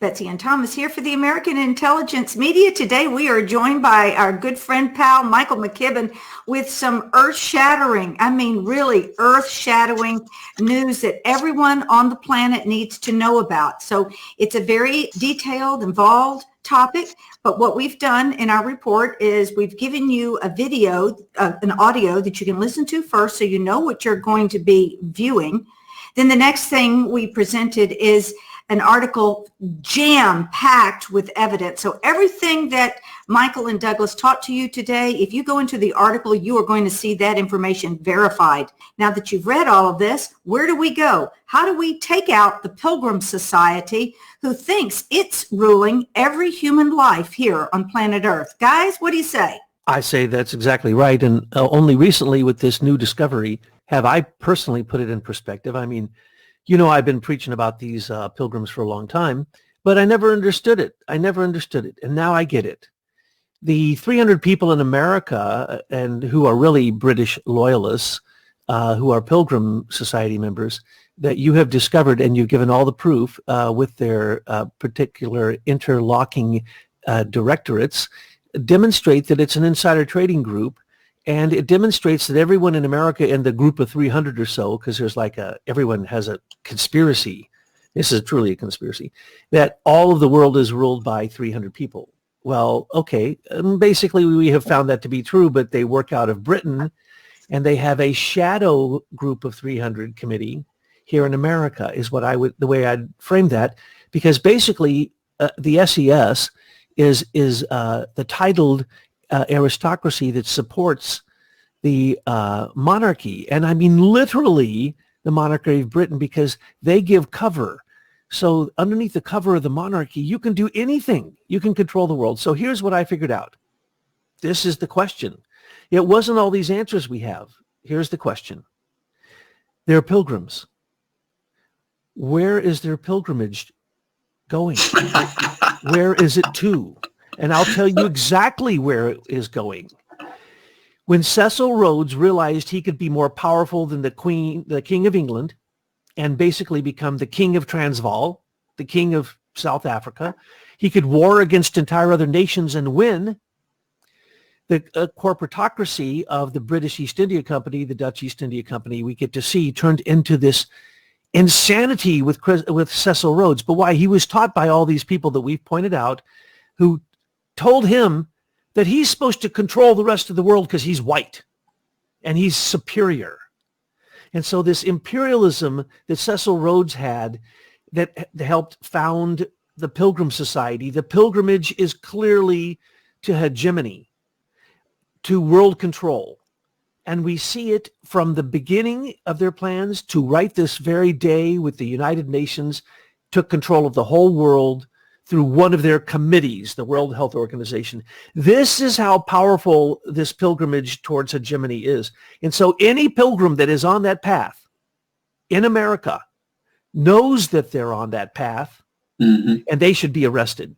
Betsy and Thomas here for the American Intelligence Media. Today we are joined by our good friend, pal, Michael McKibben, with some earth-shattering, really earth-shattering news that everyone on the planet needs to know about. So it's a very detailed, involved topic, but what we've done in our report is we've given you a video, an audio that you can listen to first so you know what you're going to be viewing. Then the next thing we presented is an article jam-packed with evidence. So everything that Michael and Douglas taught to you today, if you go into the article, you are going to see that information verified. Now that you've read all of this, where do we go? How do we take out the Pilgrim Society who thinks it's ruling every human life here on planet Earth? Guys, what do you say? I say that's exactly right. And only recently with this new discovery have I personally put it in perspective. I mean, you know, I've been preaching about these pilgrims for a long time, but I never understood it. And now I get it. The 300 people in America and who are really British loyalists, who are Pilgrim Society members, that you have discovered, and you've given all the proof with their particular interlocking directorates, demonstrate that it's an insider trading group. And it demonstrates that everyone in America in the group of 300 or so, because there's everyone has a conspiracy. This is truly a conspiracy, that all of the world is ruled by 300 people. Well, okay, basically we have found that to be true, but they work out of Britain, and they have a shadow group of 300 committee here in America, is the way I'd frame that, because basically the SES is the titled aristocracy that supports the monarchy. And I mean literally the monarchy of Britain, because they give cover. So underneath the cover of the monarchy, you can do anything. You can control the world. So here's what I figured out. This is the question. It wasn't all these answers we have. Here's the question. They're pilgrims. Where is their pilgrimage going? Where is it to? And I'll tell you exactly where it is going. When Cecil Rhodes realized he could be more powerful than the King of England, and basically become the King of Transvaal, the King of South Africa, he could war against entire other nations and win. The corporatocracy of the British East India Company, the Dutch East India Company, we get to see turned into this insanity with Cecil Rhodes. But why? He was taught by all these people that we've pointed out, who told him that he's supposed to control the rest of the world because he's white and he's superior. And so this imperialism that Cecil Rhodes had that helped found the Pilgrim Society, the pilgrimage is clearly to hegemony, to world control. And we see it from the beginning of their plans to right this very day with the United Nations took control of the whole world through one of their committees, the World Health Organization. This is how powerful this pilgrimage towards hegemony is. And so any pilgrim that is on that path in America knows that they're on that path, and they should be arrested.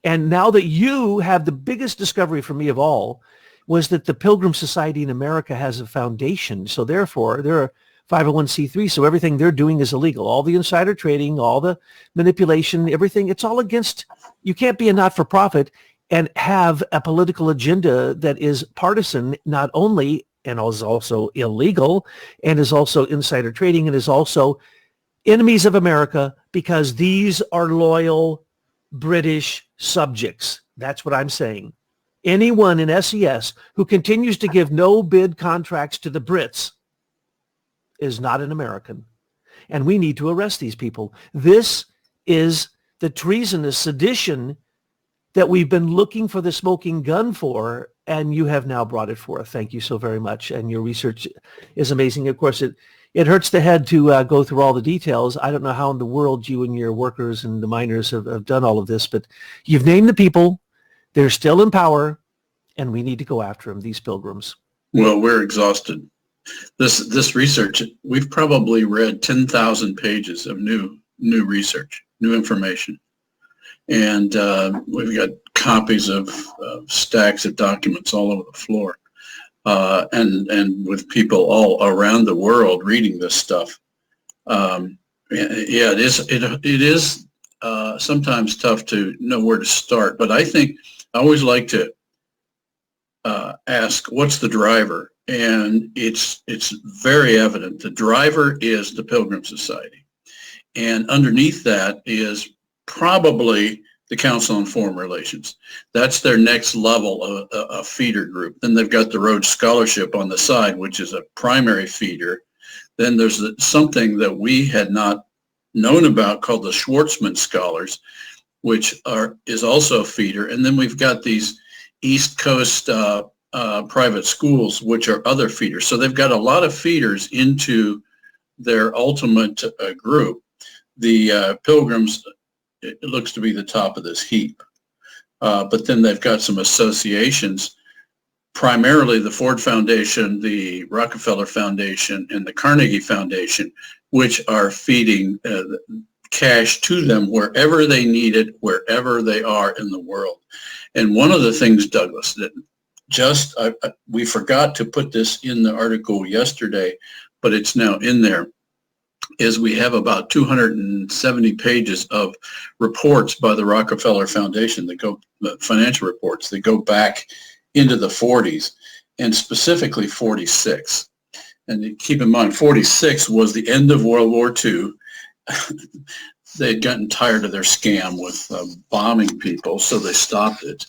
And now that you have the biggest discovery for me of all was that the Pilgrim Society in America has a foundation. So therefore, they're a 501c3, so everything they're doing is illegal. All the insider trading, all the manipulation, everything, it's all against, you can't be a not-for-profit and have a political agenda that is partisan, not only, and is also illegal, and is also insider trading, and is also enemies of America, because these are loyal British subjects. That's what I'm saying. Anyone in SES who continues to give no-bid contracts to the Brits is not an American, and we need to arrest these people. This is the treasonous sedition that we've been looking for the smoking gun for, and you have now brought it forth. Thank you so very much, and your research is amazing. Of course, it hurts the head to go through all the details. I don't know how in the world you and your workers and the miners have done all of this, but you've named the people. They're still in power, and we need to go after them, these pilgrims. Well, we're exhausted. This research, we've probably read 10,000 pages of new research, new information. And we've got copies of stacks of documents all over the floor. And with people all around the world reading this stuff. Yeah, it is sometimes tough to know where to start. But I think I always like to ask, what's the driver? And it's very evident. The driver is the Pilgrim Society. And underneath that is probably the Council on Foreign Relations. That's their next level of a feeder group. Then they've got the Rhodes Scholarship on the side, which is a primary feeder. Then there's something that we had not known about called the Schwartzman Scholars, which is also a feeder. And then we've got these East Coast private schools, which are other feeders. So they've got a lot of feeders into their ultimate group. The Pilgrims, it looks to be the top of this heap. But then they've got some associations, primarily the Ford Foundation, the Rockefeller Foundation, and the Carnegie Foundation, which are feeding cash to them wherever they need it, wherever they are in the world. And one of the things, Douglas, that we forgot to put this in the article yesterday, but it's now in there, is we have about 270 pages of reports by the Rockefeller Foundation financial reports that go back into the 40s, and specifically 46. And keep in mind, 46 was the end of World War II. They had gotten tired of their scam with bombing people, so they stopped it.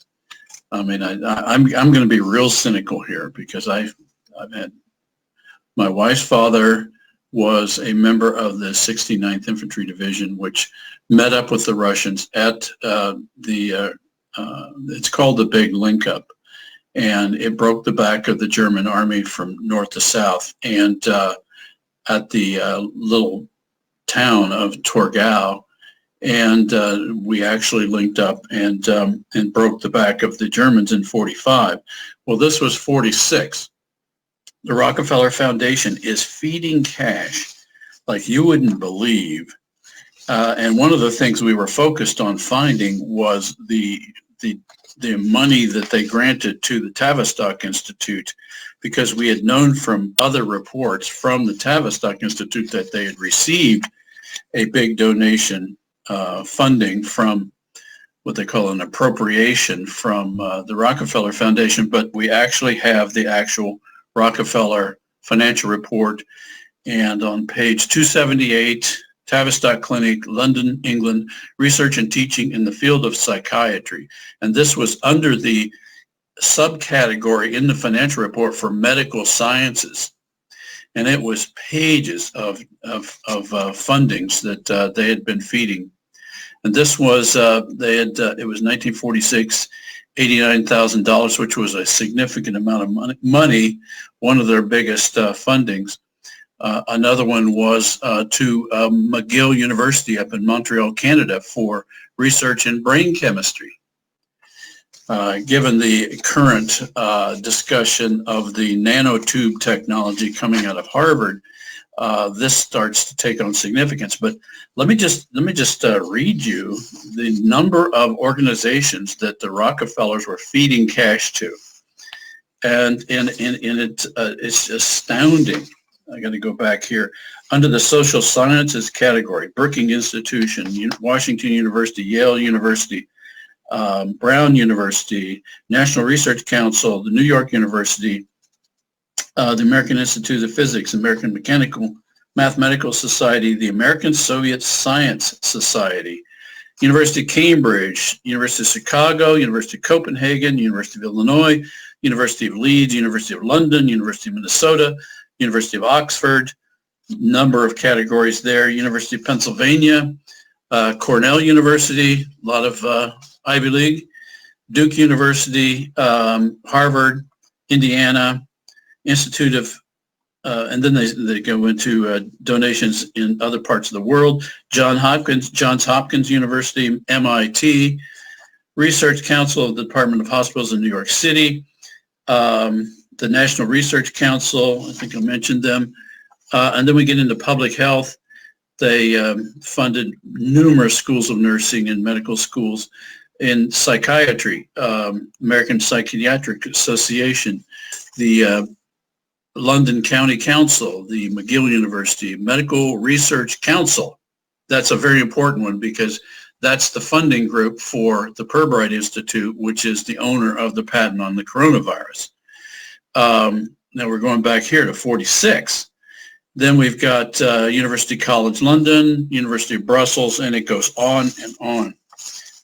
I mean, I'm going to be real cynical here, because I've had, my wife's father was a member of the 69th Infantry Division, which met up with the Russians at it's called the Big Link Up, and it broke the back of the German army from north to south. And at the little town of Torgau, and we actually linked up and broke the back of the Germans in 45. Well, this was 46. The Rockefeller Foundation is feeding cash like you wouldn't believe. And one of the things we were focused on finding was the money that they granted to the Tavistock Institute, because we had known from other reports from the Tavistock Institute that they had received a big donation funding from what they call an appropriation from the Rockefeller Foundation, but we actually have the actual Rockefeller financial report. And on page 278, Tavistock Clinic, London, England, research and teaching in the field of psychiatry. And this was under the subcategory in the financial report for medical sciences. And it was pages of fundings that they had been feeding. And this was, it was 1946, $89,000, which was a significant amount of money, one of their biggest fundings. Another one was to McGill University up in Montreal, Canada, for research in brain chemistry. Given the current discussion of the nanotube technology coming out of Harvard, this starts to take on significance. But let me just read you the number of organizations that the Rockefellers were feeding cash to, and it's astounding. I got to go back here. Under the social sciences category, Brookings Institution, Washington University, Yale University, Brown University, National Research Council, the New York University, the American Institute of Physics, American Mathematical Society, the American Soviet Science Society, University of Cambridge, University of Chicago, University of Copenhagen, University of Illinois, University of Leeds, University of London, University of Minnesota, University of Oxford, number of categories there, University of Pennsylvania, Cornell University, a lot of Ivy League, Duke University, Harvard, Indiana, Institute of, and then they go into donations in other parts of the world, Johns Hopkins University, MIT, Research Council of the Department of Hospitals in New York City, the National Research Council, I think I mentioned them, and then we get into public health. They funded numerous schools of nursing and medical schools. In psychiatry, American Psychiatric Association, the London County Council, the McGill University Medical Research Council. That's a very important one, because That's the funding group for the Pirbright Institute, which is the owner of the patent on the coronavirus. Now we're going back here to 46. Then we've got University College London, University of Brussels, and it goes on and on.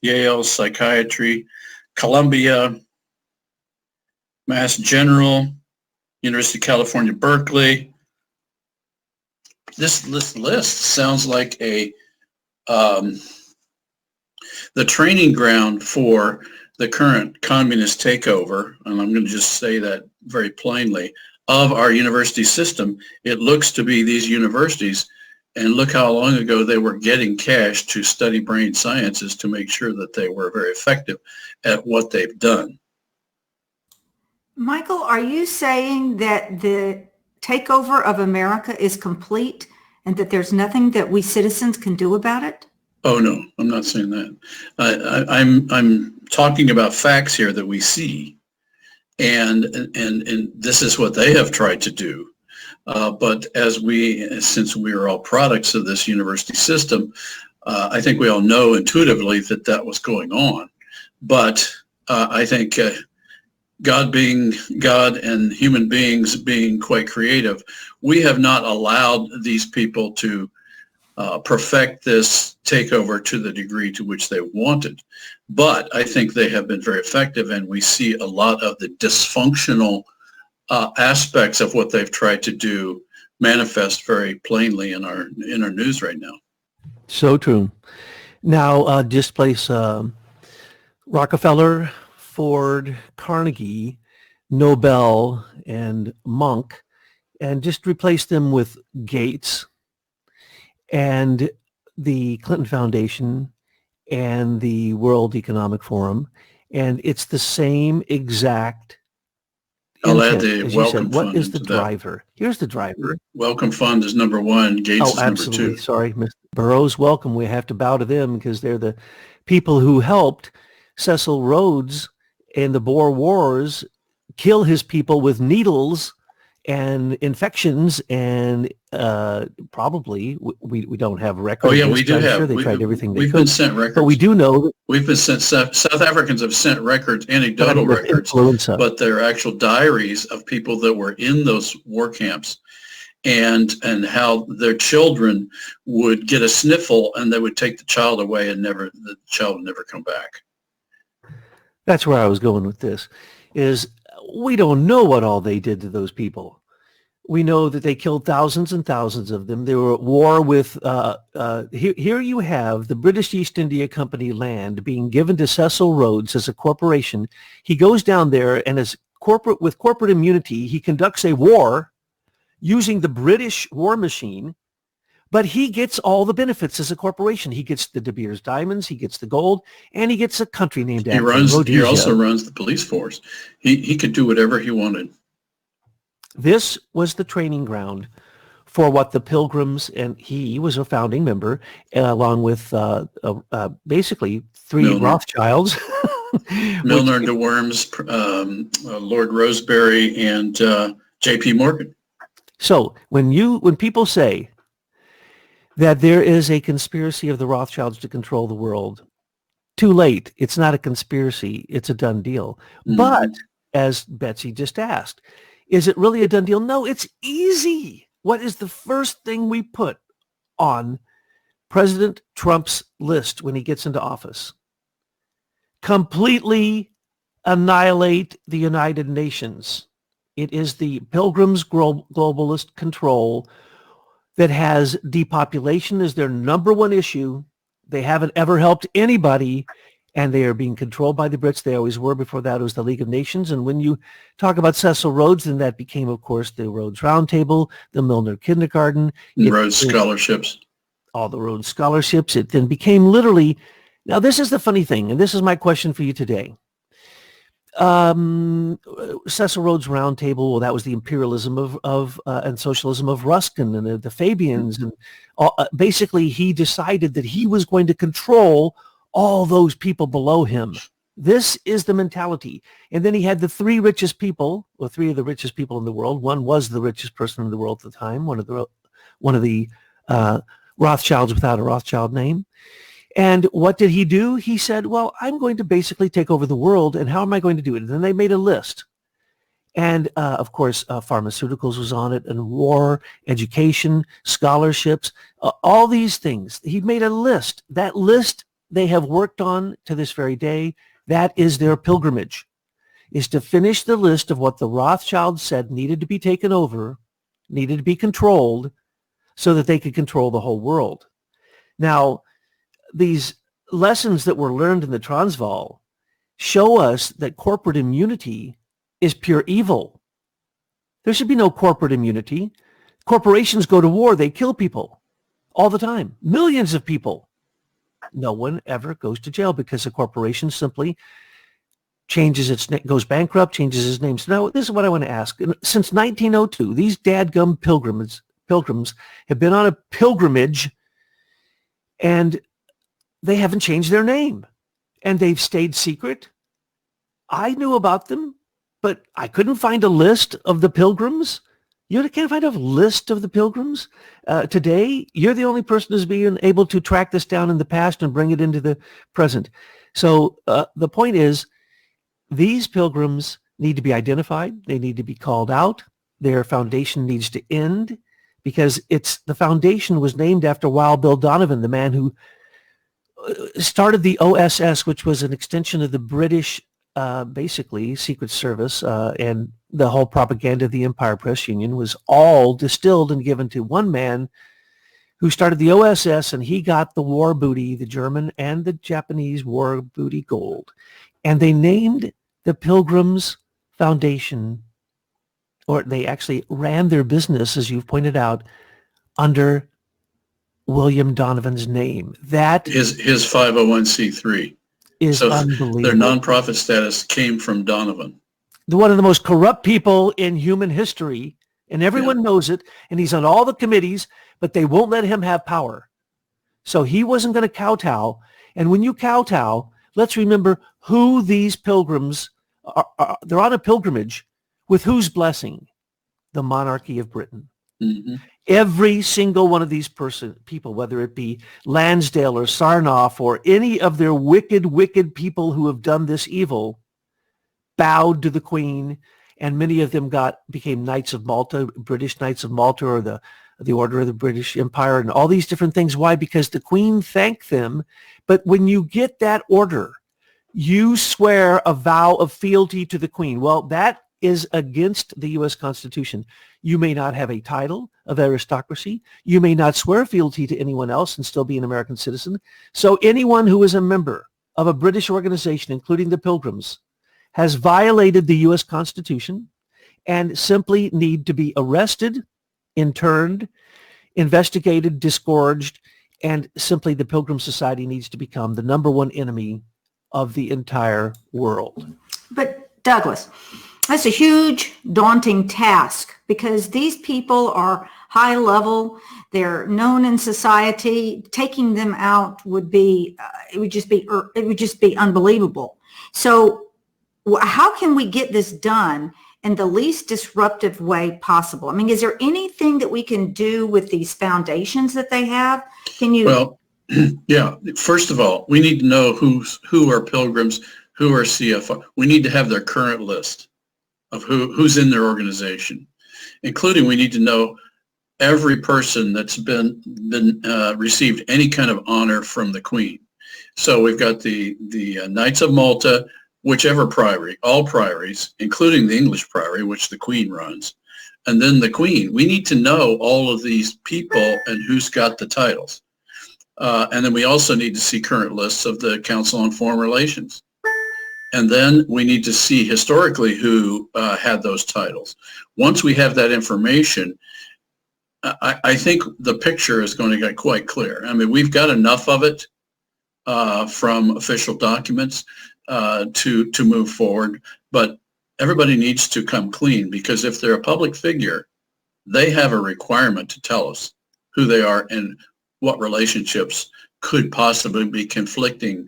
Yale, Psychiatry, Columbia, Mass General, University of California, Berkeley. This list sounds like the training ground for the current communist takeover, and I'm going to just say that very plainly, of our university system. It looks to be these universities, and look how long ago they were getting cash to study brain sciences to make sure that they were very effective at what they've done. Michael, are you saying that the takeover of America is complete and that there's nothing that we citizens can do about it? Oh, no, I'm not saying that. I'm talking about facts here that we see, and this is what they have tried to do. But since we are all products of this university system, I think we all know intuitively that was going on. But I think God being God and human beings being quite creative, we have not allowed these people to perfect this takeover to the degree to which they wanted. But I think they have been very effective, and we see a lot of the dysfunctional aspects of what they've tried to do manifest very plainly in our news right now. So true. Now, displace Rockefeller, Ford, Carnegie, Nobel, and Monk, and just replace them with Gates and the Clinton Foundation and the World Economic Forum, and it's the same exact I'll add intent, the Welcome Fund. What is the into driver? Here's the driver. Welcome Fund is number one. Gates is number absolutely. two. Sorry, Mr. Burroughs, welcome. We have to bow to them because they're the people who helped Cecil Rhodes in the Boer Wars kill his people with needles and infections, and probably we don't have records. Oh yeah, we do I'm have. Sure they tried everything they we've could, been sent records. but we do know that we've been sent. South Africans have sent records, anecdotal records, but they're actual diaries of people that were in those war camps, and how their children would get a sniffle and they would take the child away, and the child would never come back. That's where I was going with this. Is we don't know what all they did to those people. We know that they killed thousands and thousands of them. They were at war with, here you have the British East India Company land being given to Cecil Rhodes as a corporation. He goes down there and with corporate immunity, he conducts a war using the British war machine, but he gets all the benefits as a corporation. He gets the De Beers diamonds, he gets the gold, and he gets a country named after him. He also runs the police force. He could do whatever he wanted. This was the training ground for what the Pilgrims, and he was a founding member, along with basically three Milner. Rothschilds. Milner, de Worms, Lord Rosebery, and J.P. Morgan. So when people say that there is a conspiracy of the Rothschilds to control the world, too late. It's not a conspiracy. It's a done deal. Mm-hmm. But as Betsy just asked, is it really a done deal? No, it's easy. What is the first thing we put on President Trump's list when he gets into office? Completely annihilate the United Nations. It is the Pilgrims' globalist control that has depopulation as their number one issue. They haven't ever helped anybody, and they are being controlled by the Brits. They always were. Before that, it was the League of Nations. And when you talk about Cecil Rhodes, then that became, of course, the Rhodes Roundtable, the Milner Kindergarten. Rhodes Scholarships. All the Rhodes Scholarships. It then became literally, now this is the funny thing, and this is my question for you today. Cecil Rhodes Roundtable, well, that was the imperialism of and socialism of Ruskin and the Fabians, and basically he decided that he was going to control all those people below him. This is the mentality. And then he had the three of the richest people in the world. One was the richest person in the world at the time, one of the Rothschilds without a Rothschild name. And what did he do? He said, well, I'm going to basically take over the world, and how am I going to do it? And then they made a list. And of course, pharmaceuticals was on it, and war, education, scholarships, all these things. He made a list. That list they have worked on to this very day. That is their pilgrimage, is to finish the list of what the Rothschilds said needed to be taken over, needed to be controlled, so that they could control the whole world. Now, these lessons that were learned in the Transvaal show us that corporate immunity is pure evil. There should be no corporate immunity. Corporations go to war. They kill people all the time. Millions of people. No one ever goes to jail because a corporation simply changes goes bankrupt, changes its name. So now this is what I want to ask. Since 1902, these dadgum pilgrims have been on a pilgrimage, and they haven't changed their name, and they've stayed secret. I knew about them, but I couldn't find a list of the pilgrims. You can't find a list of the pilgrims. Today, you're the only person who's been able to track this down in the past and bring it into the present. So the point is, these pilgrims need to be identified. They need to be called out. Their foundation needs to end, because the foundation was named after Wild Bill Donovan, the man who started the OSS, which was an extension of the British, basically, Secret Service, and the whole propaganda of the Empire Press Union was all distilled and given to one man who started the OSS, and he got the war booty, the German and the Japanese war booty gold. And they named the Pilgrims Foundation, or they actually ran their business, as you've pointed out, under William Donovan's name. That his 501c3 is so unbelievable. Their nonprofit status came from Donovan. One of the most corrupt people in human history, and everyone knows it, and he's on all the committees, but they won't let him have power. So he wasn't going to kowtow. And when you kowtow, let's remember who these pilgrims are. They're on a pilgrimage with whose blessing? The monarchy of Britain. Mm-hmm. Every single one of these people, whether it be Lansdale or Sarnoff or any of their wicked, wicked people who have done this evil, bowed to the Queen, and many of them became Knights of Malta, British Knights of Malta, or the Order of the British Empire, and all these different things. Why? Because the Queen thanked them. But when you get that order, you swear a vow of fealty to the Queen. Well, that is against the U.S. Constitution. You may not have a title of aristocracy. You may not swear fealty to anyone else and still be an American citizen. So anyone who is a member of a British organization, including the Pilgrims, has violated the U.S. Constitution and simply need to be arrested, interned, investigated, disgorged, and simply the Pilgrim Society needs to become the number one enemy of the entire world. But Douglas, that's a huge, daunting task, because these people are high level. They're known in society. Taking them out would be, it would just be unbelievable. So how can we get this done in the least disruptive way possible? I mean, is there anything that we can do with these foundations that they have? Can you? Well, yeah. First of all, we need to know who are pilgrims, who are CFR. We need to have their current list of who's in their organization, including we need to know every person that's been received any kind of honor from the Queen. So we've got the Knights of Malta, whichever priory, all priories, including the English priory, which the Queen runs, and then the Queen. We need to know all of these people and who's got the titles. And then we also need to see current lists of the Council on Foreign Relations. And then we need to see historically who had those titles. Once we have that information, I think the picture is going to get quite clear. I mean, we've got enough of it from official documents to move forward, but everybody needs to come clean, because if they're a public figure, they have a requirement to tell us who they are and what relationships could possibly be conflicting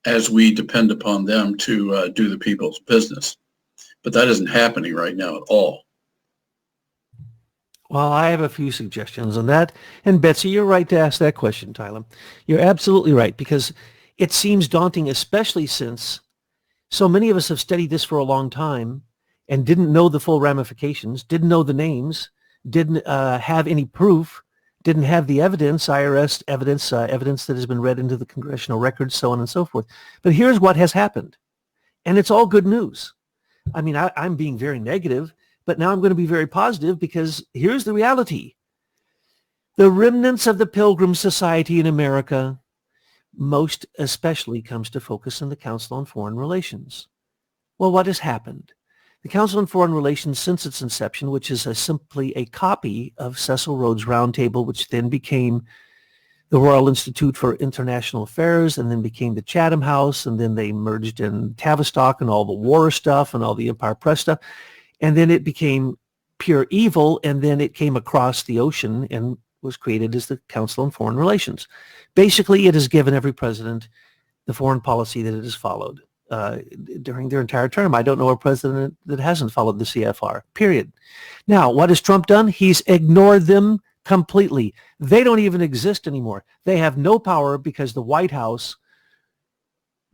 as we depend upon them to do the people's business. But that isn't happening right now at all. Well, I have a few suggestions on that. And Betsy, you're right to ask that question, Tyler. You're absolutely right, because it seems daunting, especially since so many of us have studied this for a long time and didn't know the full ramifications, didn't know the names, didn't have any proof, didn't have the evidence, IRS evidence, evidence that has been read into the congressional records, so on and so forth. But here's what has happened. And it's all good news. I mean, I'm being very negative, but now I'm going to be very positive, because here's the reality. The remnants of the Pilgrim Society in America most especially comes to focus on the Council on Foreign Relations. Well, what has happened? The Council on Foreign Relations, since its inception, which is simply a copy of Cecil Rhodes' Roundtable, which then became the Royal Institute for International Affairs, and then became the Chatham House, and then they merged in Tavistock and all the war stuff and all the Empire Press stuff, and then it became pure evil, and then it came across the ocean and was created as the Council on Foreign Relations. Basically, it has given every president the foreign policy that it has followed during their entire term. I don't know a president that hasn't followed the CFR, period. Now, what has Trump done? He's ignored them completely. They don't even exist anymore. They have no power because the White House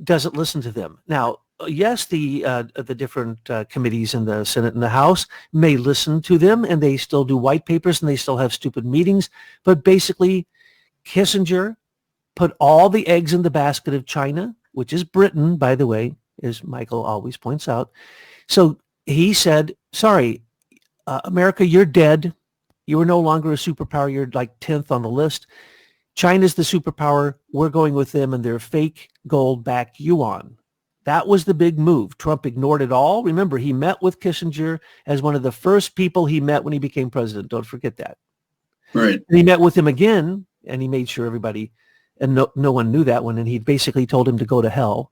doesn't listen to them. Now, yes, the different committees in the Senate and the House may listen to them, and they still do white papers, and they still have stupid meetings. But basically, Kissinger put all the eggs in the basket of China, which is Britain, by the way, as Michael always points out. So he said, sorry, America, you're dead. You are no longer a superpower. You're like 10th on the list. China's the superpower. We're going with them and their fake gold-backed yuan. That was the big move. Trump ignored it all. Remember, he met with Kissinger as one of the first people he met when he became president. Don't forget that. Right. And he met with him again, and he made sure everybody, and no one knew that one, and he basically told him to go to hell.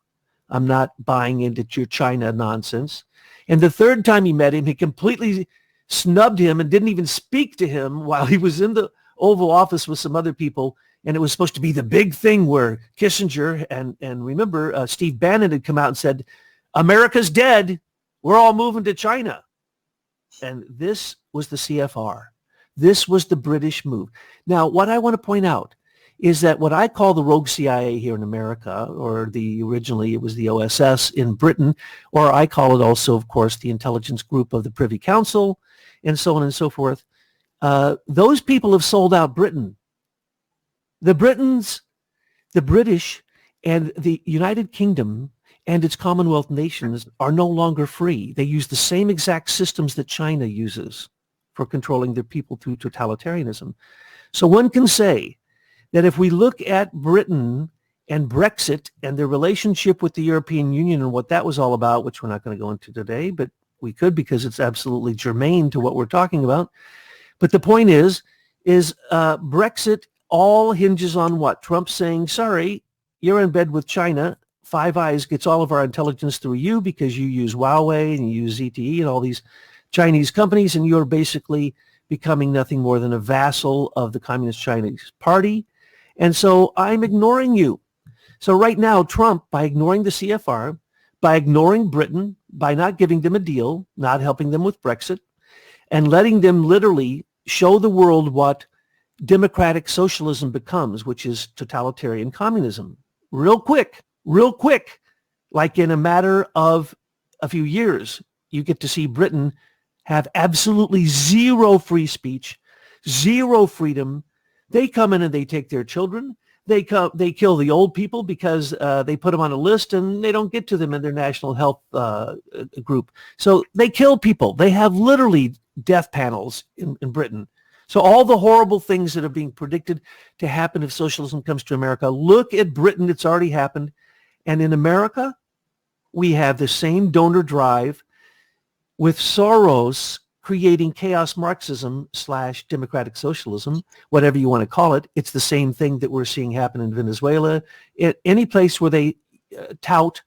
I'm not buying into your China nonsense. And the third time he met him, he completely snubbed him and didn't even speak to him while he was in the Oval Office with some other people. And it was supposed to be the big thing where Kissinger and remember, Steve Bannon had come out and said, America's dead. We're all moving to China. And this was the CFR. This was the British move. Now, what I want to point out is that what I call the rogue CIA here in America, or originally it was the OSS in Britain, or I call it also, of course, the intelligence group of the Privy Council, and so on and so forth. Those people have sold out Britain. The British, and the United Kingdom and its Commonwealth nations are no longer free. They use the same exact systems that China uses for controlling their people through totalitarianism. So one can say that if we look at Britain and Brexit and their relationship with the European Union and what that was all about, which we're not going to go into today, but we could because it's absolutely germane to what we're talking about. But the point is Brexit all hinges on what? Trump saying, sorry, you're in bed with China. Five Eyes gets all of our intelligence through you because you use Huawei and you use ZTE and all these Chinese companies, and you're basically becoming nothing more than a vassal of the Communist Chinese Party. And so I'm ignoring you. So right now, Trump, by ignoring the CFR, by ignoring Britain, by not giving them a deal, not helping them with Brexit, and letting them literally show the world what democratic socialism becomes, which is totalitarian communism. Real quick, like in a matter of a few years, you get to see Britain have absolutely zero free speech, zero freedom. They come in and they take their children. They kill the old people because they put them on a list and they don't get to them in their national health group. So they kill people. They have literally death panels in Britain. So all the horrible things that are being predicted to happen if socialism comes to America, look at Britain. It's already happened. And in America, we have the same donor drive with Soros creating chaos Marxism / democratic socialism, whatever you want to call it. It's the same thing that we're seeing happen in Venezuela, any place where they tout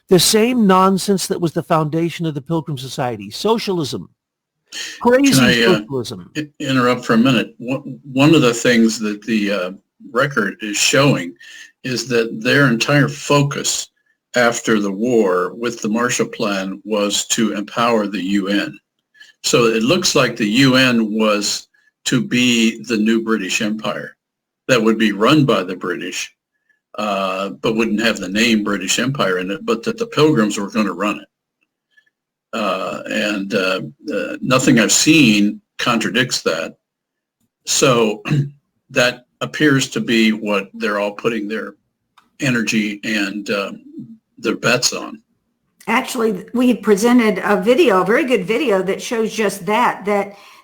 the same nonsense that was the foundation of the Pilgrim Society, socialism. Crazy socialism. Can I interrupt for a minute? One of the things that the record is showing is that their entire focus after the war with the Marshall Plan was to empower the UN. So it looks like the UN was to be the new British Empire that would be run by the British, but wouldn't have the name British Empire in it, but that the Pilgrims were going to run it. Nothing I've seen contradicts that. So that appears to be what they're all putting their energy and their bets on. Actually, we presented a video, a very good video that shows just that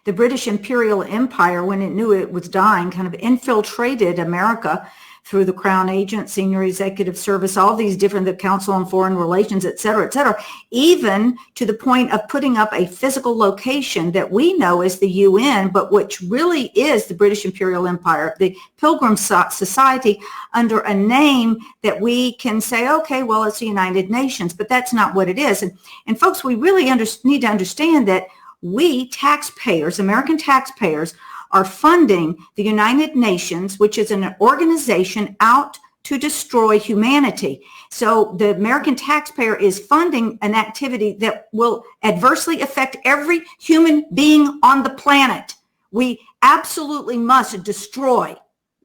the British Imperial Empire, when it knew it was dying, kind of infiltrated America through the Crown Agent, Senior Executive Service, all these different, the Council on Foreign Relations, et cetera, even to the point of putting up a physical location that we know as the UN, but which really is the British Imperial Empire, the Pilgrim Society, under a name that we can say, okay, well, it's the United Nations, but that's not what it is. And folks, we really need to understand that we taxpayers, American taxpayers, are funding the United Nations, which is an organization out to destroy humanity. So the American taxpayer is funding an activity that will adversely affect every human being on the planet. We absolutely must destroy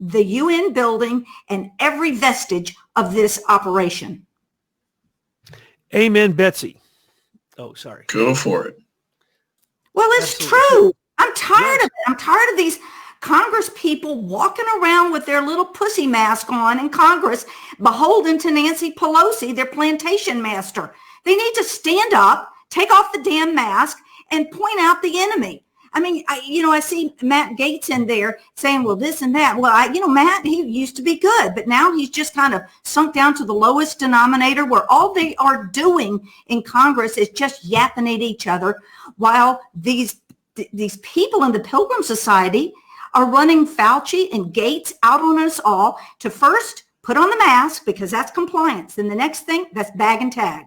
the UN building and every vestige of this operation. Amen, Betsy. Oh, sorry. Go for it. Well, it's true. I'm tired of it. I'm tired of these Congress people walking around with their little pussy mask on in Congress, beholden to Nancy Pelosi, their plantation master. They need to stand up, take off the damn mask, and point out the enemy. I mean, I see Matt Gaetz in there saying, well, this and that. Well, Matt, he used to be good, but now he's just kind of sunk down to the lowest denominator where all they are doing in Congress is just yapping at each other while these people in the Pilgrim Society are running Fauci and Gates out on us all to first put on the mask because that's compliance. Then the next thing, that's bag and tag.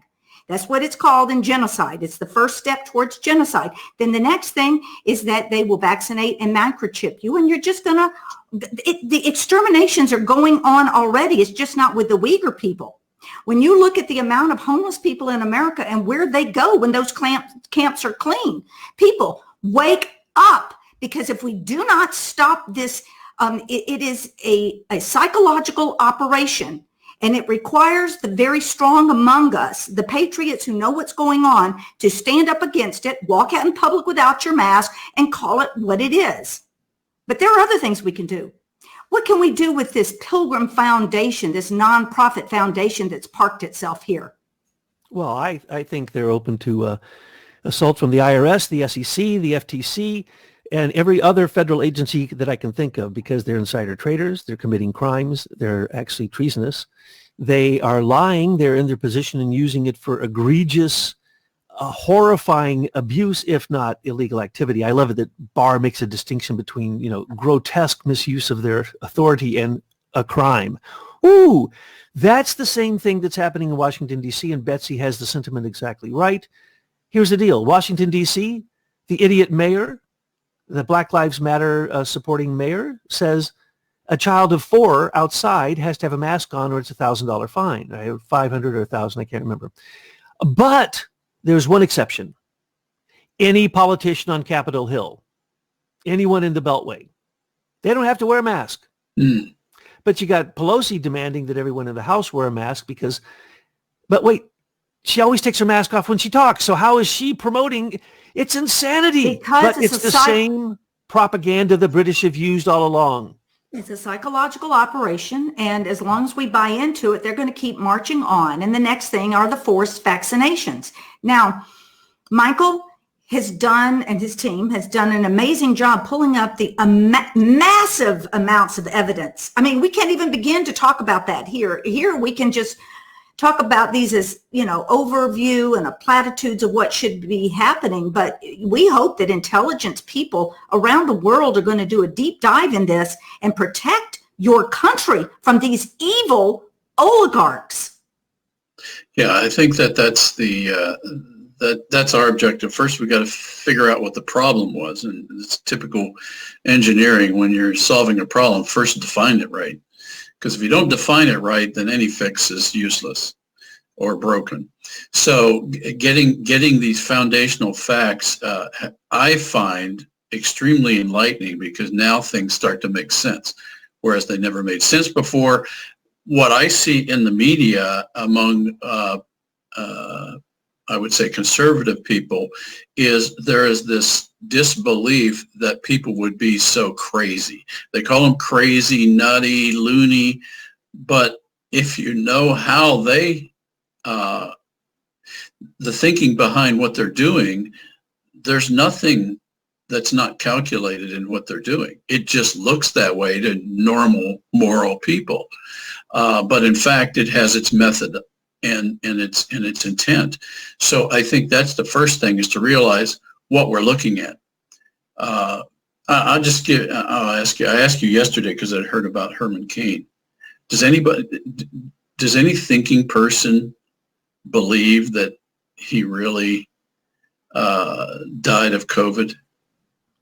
That's what it's called in genocide. It's the first step towards genocide. Then the next thing is that they will vaccinate and microchip you, and you're just going to, the exterminations are going on already. It's just not with the Uyghur people. When you look at the amount of homeless people in America and where they go when those camps are clean, people, wake up, because if we do not stop this, it is a psychological operation, and it requires the very strong among us, the patriots who know what's going on, to stand up against it, walk out in public without your mask, and call it what it is. But there are other things we can do. What can we do with this Pilgrim Foundation, this nonprofit foundation that's parked itself here? Well, I think they're open to assault from the IRS, the SEC, the FTC, and every other federal agency that I can think of, because they're insider traders, they're committing crimes, they're actually treasonous. They are lying, they're in their position and using it for egregious, horrifying abuse, if not illegal activity. I love it that Barr makes a distinction between, grotesque misuse of their authority and a crime. Ooh, that's the same thing that's happening in Washington, D.C., and Betsy has the sentiment exactly right. Here's the deal. Washington, D.C., the idiot mayor, the Black Lives Matter supporting mayor, says a child of 4 outside has to have a mask on or it's a $1,000 fine. I have 500 or 1,000, I can't remember. But there's one exception. Any politician on Capitol Hill, anyone in the Beltway, they don't have to wear a mask. Mm. But you got Pelosi demanding that everyone in the House wear a mask but wait, she always takes her mask off when she talks. So how is she promoting? It's insanity. Because but it's the same propaganda the British have used all along. It's a psychological operation, and as long as we buy into it, they're going to keep marching on. And the next thing are the forced vaccinations. Now, Michael has done, and his team has done an amazing job pulling up the massive amounts of evidence. I mean, we can't even begin to talk about that here. Here we can just talk about these as, overview and platitudes of what should be happening. But we hope that intelligence people around the world are going to do a deep dive in this and protect your country from these evil oligarchs. Yeah, I think that's that's our objective. First, we got to figure out what the problem was, and it's typical engineering. When you're solving a problem, first define it right. Because if you don't define it right, then any fix is useless or broken. So getting these foundational facts, I find extremely enlightening because now things start to make sense, whereas they never made sense before. What I see in the media among, I would say, conservative people is there is this disbelief that people would be so crazy. They call them crazy, nutty, loony, but if you know how they, the thinking behind what they're doing, there's nothing that's not calculated in what they're doing. It just looks that way to normal, moral people. But in fact, it has its method and its intent. So I think that's the first thing, is to realize what we're looking at. I'll ask you, I asked you yesterday because I heard about Herman Cain. Does any thinking person believe that he really died of COVID?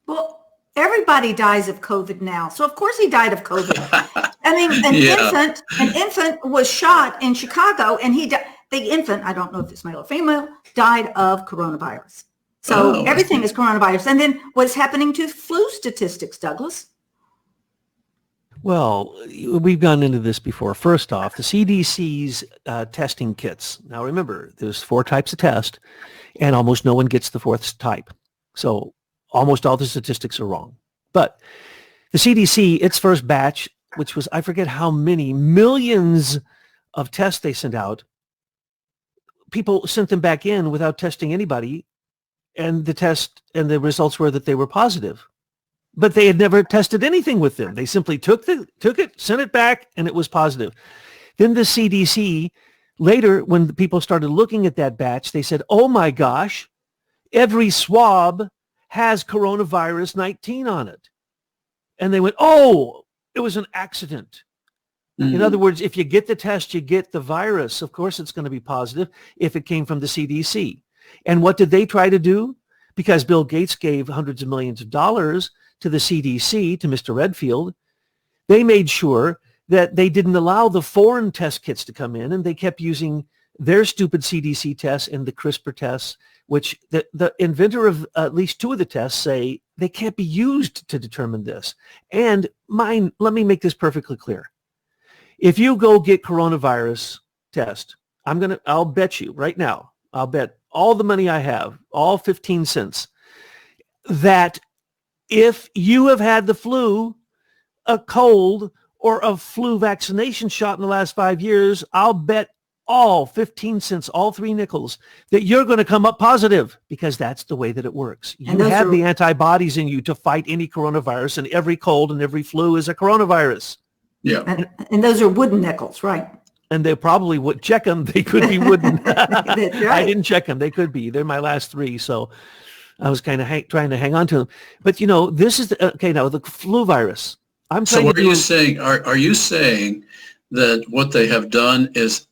Well, everybody dies of COVID now. So of course he died of COVID. I mean, an infant was shot in Chicago, and the infant, I don't know if it's male or female, died of coronavirus. So everything is coronavirus. And then what's happening to flu statistics, Douglas? Well, we've gone into this before. First off, the CDC's testing kits. Now remember, there's 4 types of test, and almost no one gets the 4th type. So almost all the statistics are wrong. But the CDC, its first batch, which was, I forget how many millions of tests they sent out, people sent them back in without testing anybody, and the results were that they were positive. But they had never tested anything with them. They simply took it, sent it back, and it was positive. Then the CDC, later, when the people started looking at that batch, they said, oh my gosh, every swab has coronavirus 19 on it. And they went, oh, it was an accident. Mm-hmm. In other words, if you get the test, you get the virus. Of course, it's going to be positive if it came from the CDC. And what did they try to do? Because Bill Gates gave hundreds of millions of dollars to the CDC, to Mr. Redfield, they made sure that they didn't allow the foreign test kits to come in, and they kept using their stupid CDC tests and the CRISPR tests, which the inventor of at least 2 of the tests say they can't be used to determine this. And let me make this perfectly clear. If you go get coronavirus test, I'll bet you right now, I'll bet all the money I have, all 15 cents, that if you have had the flu, a cold, or a flu vaccination shot in the last 5 years, I'll bet all 15 cents, all 3 nickels, that you're going to come up positive, because that's the way that it works. You have the antibodies in you to fight any coronavirus, and every cold and every flu is a coronavirus. Yeah. And those are wooden nickels, right? And they probably would check them. They could be wooden. That's right. I didn't check them. They could be. They're my last 3. So I was kind of trying to hang on to them. But, this is now the flu virus. So what are you saying? Are you saying that what they have done is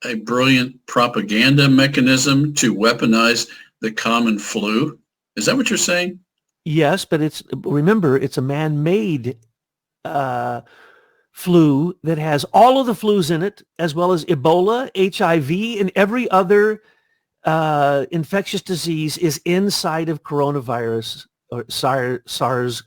a brilliant propaganda mechanism to weaponize the common flu? Is that what you're saying? Yes, but remember, it's a man-made flu that has all of the flus in it, as well as Ebola, HIV, and every other infectious disease is inside of coronavirus, or SARS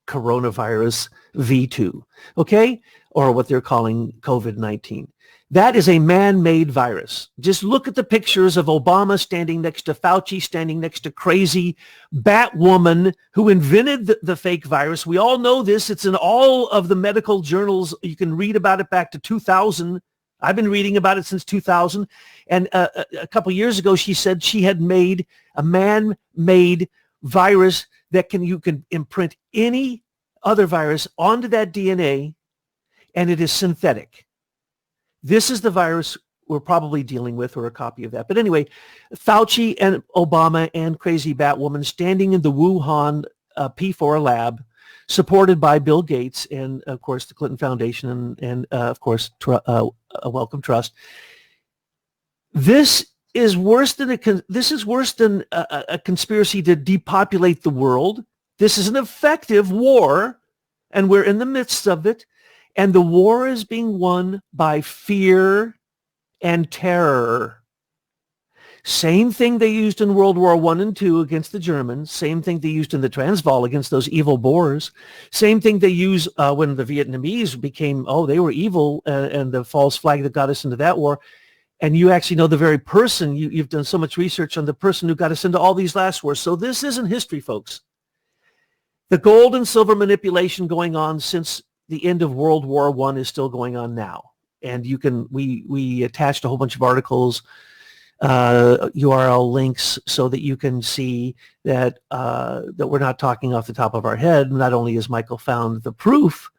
coronavirus V2, okay? Or what they're calling COVID-19. That is a man-made virus. Just look at the pictures of Obama standing next to Fauci, standing next to crazy Batwoman who invented the fake virus. We all know this. It's in all of the medical journals. You can read about it back to 2000. I've been reading about it since 2000. And a couple years ago, she said she had made a man-made virus that you can imprint any other virus onto that DNA, and it is synthetic. This is the virus we're probably dealing with, or a copy of that. But anyway, Fauci and Obama and crazy Batwoman standing in the Wuhan P4 lab, supported by Bill Gates and, of course, the Clinton Foundation and of course, Wellcome Trust. This is worse than a conspiracy to depopulate the world. This is an effective war, and we're in the midst of it. And the war is being won by fear and terror. Same thing they used in World War I and II against the Germans. Same thing they used in the Transvaal against those evil Boers. Same thing they use when the Vietnamese became, they were evil and the false flag that got us into that war. And you actually know the very person, you've done so much research on the person who got us into all these last wars. So this isn't history, folks. The gold and silver manipulation going on since the end of World War I is still going on now. And we attached a whole bunch of articles, URL links, so that you can see that that we're not talking off the top of our head. Not only has Michael found the proof,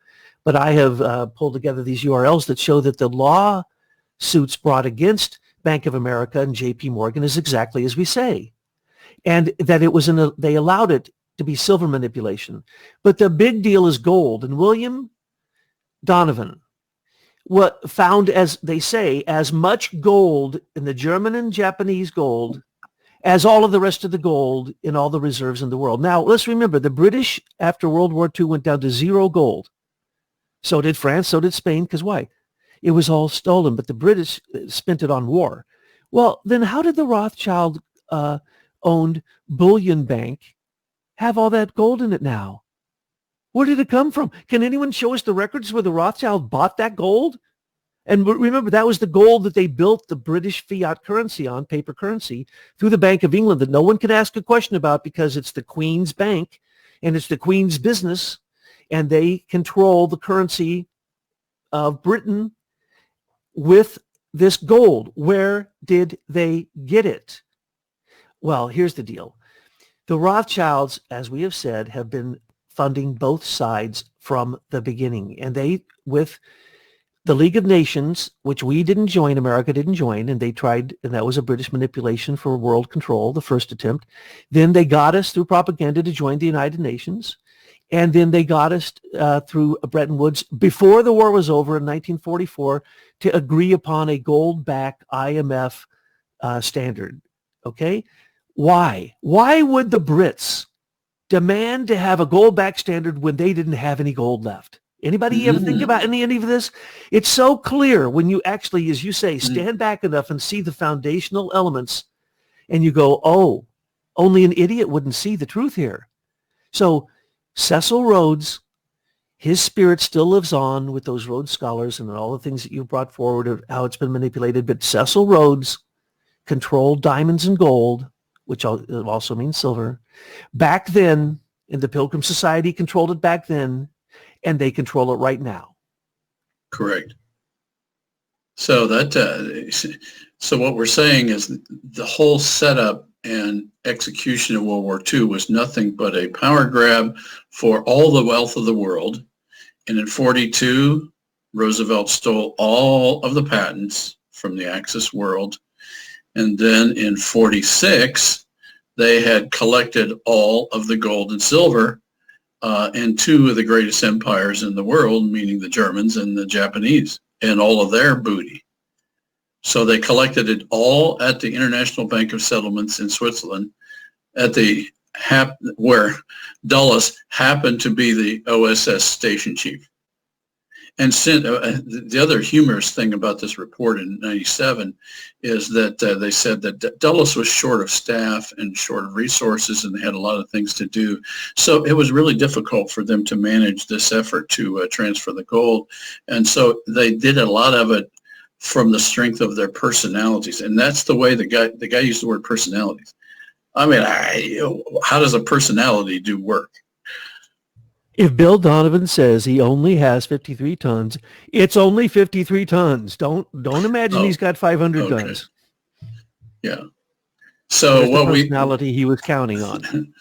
but I have pulled together these URLs that show that the lawsuits brought against Bank of America and J.P. Morgan is exactly as we say, and that it was they allowed it to be silver manipulation. But the big deal is gold. And William Donovan found, as they say, as much gold in the German and Japanese gold as all of the rest of the gold in all the reserves in the world. Now, let's remember, the British, after World War II, went down to zero gold. So did France, so did Spain, because why? It was all stolen, but the British spent it on war. Well, then how did the Rothschild-owned bullion bank have all that gold in it now? Where did it come from? Can anyone show us the records where the Rothschild bought that gold? And remember, that was the gold that they built the British fiat currency on, paper currency, through the Bank of England that no one can ask a question about because it's the Queen's bank and it's the Queen's business, and they control the currency of Britain with this gold. Where did they get it? Well, here's the deal. The Rothschilds, as we have said, have been funding both sides from the beginning. And they, with the League of Nations, which we didn't join, America didn't join, and they tried, and that was a British manipulation for world control, the first attempt. Then they got us through propaganda to join the United Nations. And then they got us through Bretton Woods before the war was over in 1944 to agree upon a gold-backed IMF standard. Okay? Why? Why would the Brits demand to have a gold-backed standard when they didn't have any gold left? Anybody ever think about any of this? It's so clear when you actually, as you say, stand back enough and see the foundational elements, and you go, oh, only an idiot wouldn't see the truth here. So Cecil Rhodes, his spirit still lives on with those Rhodes scholars and all the things that you brought forward of how it's been manipulated. But Cecil Rhodes controlled diamonds and gold, which also means silver. Back then, in the Pilgrim Society controlled it back then, and they control it right now. Correct. So so what we're saying is the whole setup and execution of World War II was nothing but a power grab for all the wealth of the world. And in 1942, Roosevelt stole all of the patents from the Axis world. And then in 1946, they had collected all of the gold and silver in two of the greatest empires in the world, meaning the Germans and the Japanese, and all of their booty. So they collected it all at the International Bank of Settlements in Switzerland, at where Dulles happened to be the OSS station chief. And the other humorous thing about this report in 1997 is that they said that Dulles was short of staff and short of resources, and they had a lot of things to do. So it was really difficult for them to manage this effort to transfer the gold. And so they did a lot of it from the strength of their personalities. And that's the way the guy used the word personalities. I mean, how does a personality do work? If Bill Donovan says he only has 53 tons, it's only 53 tons. Don't imagine he's got 500 tons. Yeah. So what personality he was counting on.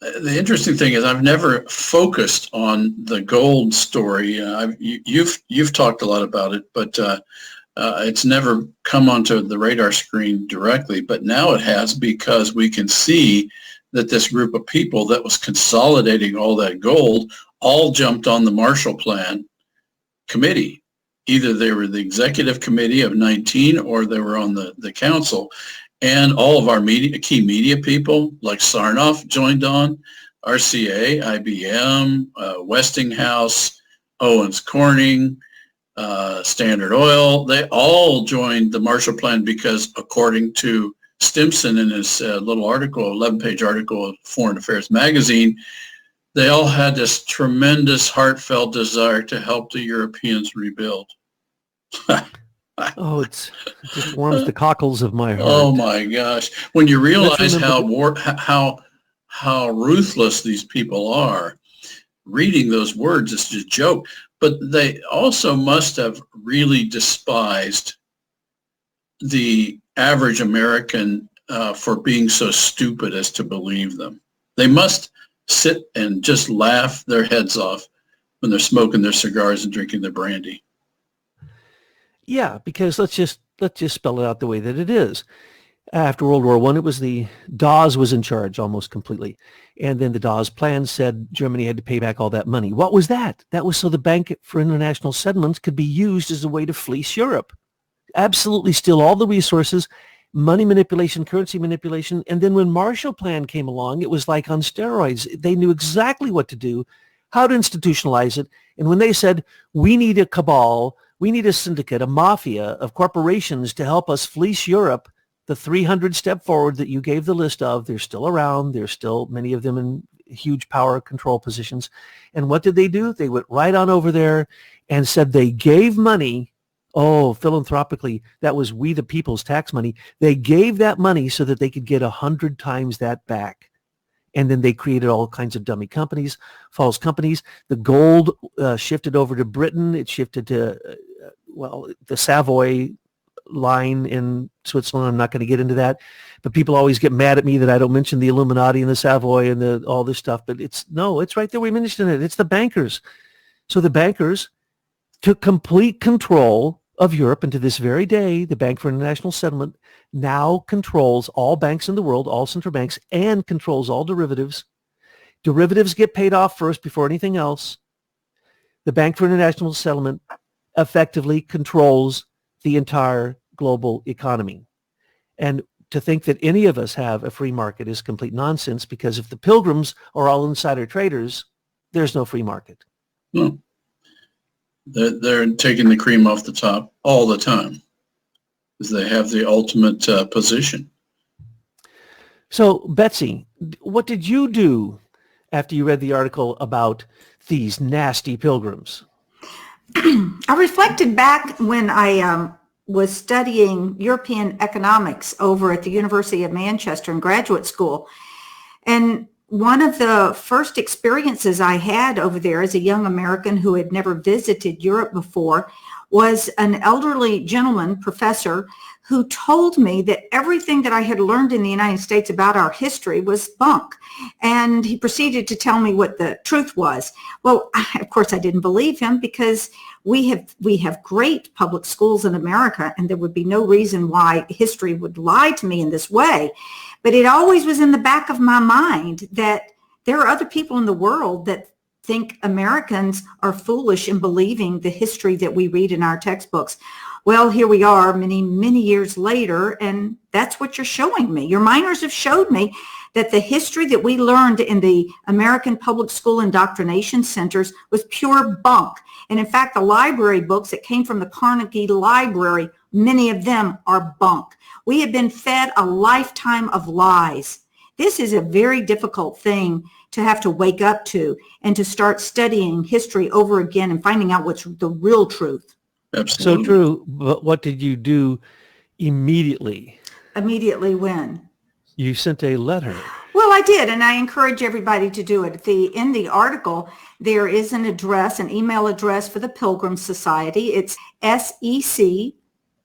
The interesting thing is I've never focused on the gold story. You've talked a lot about it, but it's never come onto the radar screen directly. But now it has, because we can see that this group of people that was consolidating all that gold all jumped on the Marshall Plan committee. Either they were the executive committee of 19 or they were on the council. And all of our key media people like Sarnoff joined on, RCA, IBM, Westinghouse, Owens Corning, Standard Oil. They all joined the Marshall Plan because, according to Stimson in his little article, 11-page article of Foreign Affairs magazine, they all had this tremendous heartfelt desire to help the Europeans rebuild. Oh, it just warms the cockles of my heart. Oh my gosh! When you realize Let's how ruthless these people are, reading those words is a joke. But they also must have really despised the average American for being so stupid as to believe them. They must sit and just laugh their heads off when they're smoking their cigars and drinking their brandy. Yeah, because let's just spell it out the way that it is. After World War I, it was the Dawes was in charge almost completely. And then the Dawes plan said Germany had to pay back all that money. What was that? That was so the Bank for International Settlements could be used as a way to fleece Europe. Absolutely steal all the resources, money manipulation, currency manipulation. And then when Marshall Plan came along, it was like on steroids. They knew exactly what to do, how to institutionalize it. And when they said, we need a cabal, we need a syndicate, a mafia of corporations to help us fleece Europe, the 300 step forward that you gave the list of, they're still around. There's still many of them in huge power control positions. And what did they do? They went right on over there and said they gave money. Oh, philanthropically, that was we the people's tax money. They gave that money so that they could get 100 times that back. And then they created all kinds of dummy companies, false companies. The gold shifted over to Britain. It shifted to, the Savoy line in Switzerland. I'm not going to get into that, but people always get mad at me that I don't mention the Illuminati and the Savoy and all this stuff. But it's right there. We mentioned it. It's the bankers. So the bankers took complete control of Europe, and to this very day, the Bank for International Settlement now controls all banks in the world, all central banks, and controls all derivatives. Derivatives get paid off first before anything else. The Bank for International Settlement effectively controls the entire global economy. And to think that any of us have a free market is complete nonsense, because if the pilgrims are all insider traders, there's no free market. No. They're taking the cream off the top all the time because they have the ultimate position. So, Betsy, what did you do after you read the article about these nasty pilgrims? I reflected back when I was studying European economics over at the University of Manchester in graduate school. And one of the first experiences I had over there as a young American who had never visited Europe before was an elderly gentleman, professor, who told me that everything that I had learned in the United States about our history was bunk. And he proceeded to tell me what the truth was. Well, of course, I didn't believe him, because we have great public schools in America, and there would be no reason why history would lie to me in this way. But it always was in the back of my mind that there are other people in the world that think Americans are foolish in believing the history that we read in our textbooks. Well, here we are many, many years later, and that's what you're showing me. Your minors have showed me that the history that we learned in the American public school indoctrination centers was pure bunk. And in fact, the library books that came from the Carnegie Library, many of them are bunk. We have been fed a lifetime of lies. This is a very difficult thing to have to wake up to, and to start studying history over again and finding out what's the real truth. Absolutely. So true. But what did you do immediately? Immediately when? You sent a letter. Well, I did, and I encourage everybody to do it. In the article, there is an address, an email address for the Pilgrim Society. It's SEC,